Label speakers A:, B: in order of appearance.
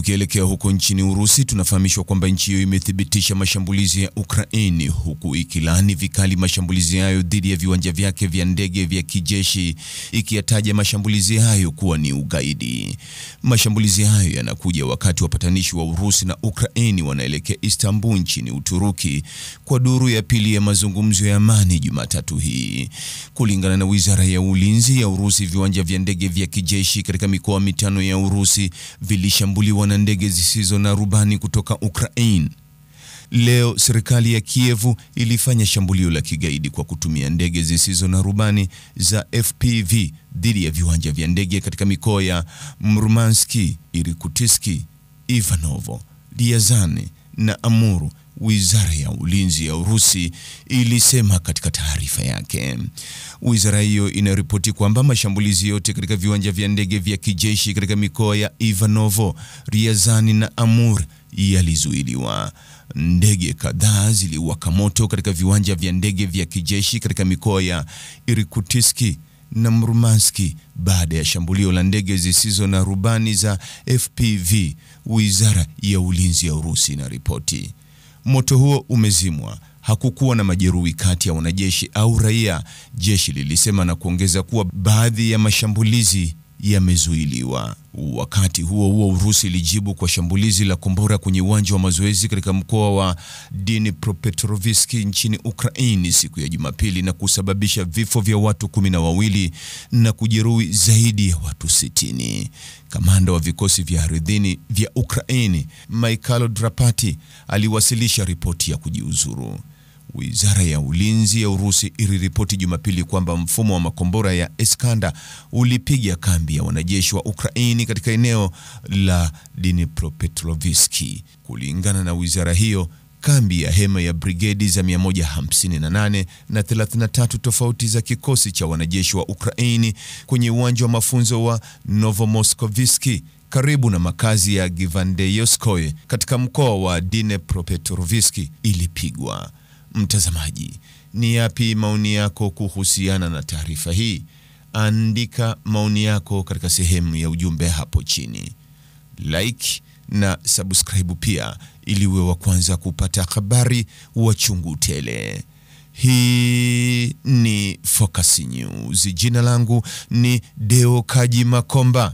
A: Tukielekea huko nchini Urusi, tunafahamishwa kwamba nchi hiyo imethibitisha mashambulizi ya Ukraini, huku ikilani vikali mashambulizi hayo dhidi ya viwanja vyake vya ndege vya kijeshi, ikiyataja mashambulizi hayo kuwa ni ugaidi. Mashambulizi hayo yanakuja wakati wapatanishi wa Urusi na Ukraini wanaelekea Istanbul nchini Uturuki kwa duru ya pili ya mazungumzo ya amani Jumatatu hii. Kulingana na Wizara ya Ulinzi ya Urusi, viwanja vya ndege vya kijeshi katika mikoa mitano ya Urusi vilishambuliwa na ndege zisizo na rubani kutoka Ukraine. Leo serikali ya Kiev ilifanya shambulio la kigaidi kwa kutumia ndege zisizo na rubani za FPV dhidi ya viwanja vya ndege katika mikoa ya Murmansk, Irkutsk, Ivanovo, Ryazan na Amur. Wizara ya Ulinzi ya Urusi ilisema katika taarifa yake. Wizara hiyo inaripoti kwamba mashambulizi yote katika viwanja vya ndege vya kijeshi katika mikoa ya Ivanovo, Ryazan na Amur yalizuiliwa. Ndege kadhaa ziliwaka moto katika viwanja vya ndege vya kijeshi katika mikoa ya Irkutsk na Murmansk baada ya shambulio la ndege zisizo na rubani za FPV, Wizara ya Ulinzi ya Urusi inaripoti. Moto huo umezimwa. Hakukuwa na majeruhi kati ya wanajeshi au raia, jeshi lilisema, na kuongeza kuwa baadhi ya mashambulizi yamezuiliwa. Wakati huo Urusi ilijibu kwa shambulizi la kombora kwenye uwanja wa mazoezi katika mkoa wa Dnipropetrovsk nchini Ukraini siku ya Jumapili na kusababisha vifo vya watu 12 na kujeruhi zaidi ya watu 60. Kamanda wa vikosi vya ardhini vya Ukraini, Mikhailo Drapati, aliwasilisha ripoti ya kujiuzuru. Wizara ya Ulinzi ya Urusi iliripoti Jumapili kwamba mfumo wa makombora ya Iskander ulipiga kambi ya wanajeshi wa Ukraini katika eneo la Dnipropetrovsk. Kulingana na wizara hiyo, kambi ya hema ya brigedi za 158 na 33 tofauti za kikosi cha wanajeshi wa Ukraini kwenye uwanja wa mafunzo wa Novomoskovsk karibu na makazi ya Givandeyevskoye katika mkoa wa Dnipropetrovsk ilipigwa. Mtazamaji, ni yapi maoni yako kuhusiana na taarifa hii? Andika maoni yako katika sehemu ya ujumbe hapo chini. Like na subscribe pia ili uwe wa kwanza kupata habari wa chungu tele. Hii ni Focus News. Jina langu ni Deo Kaji Makomba.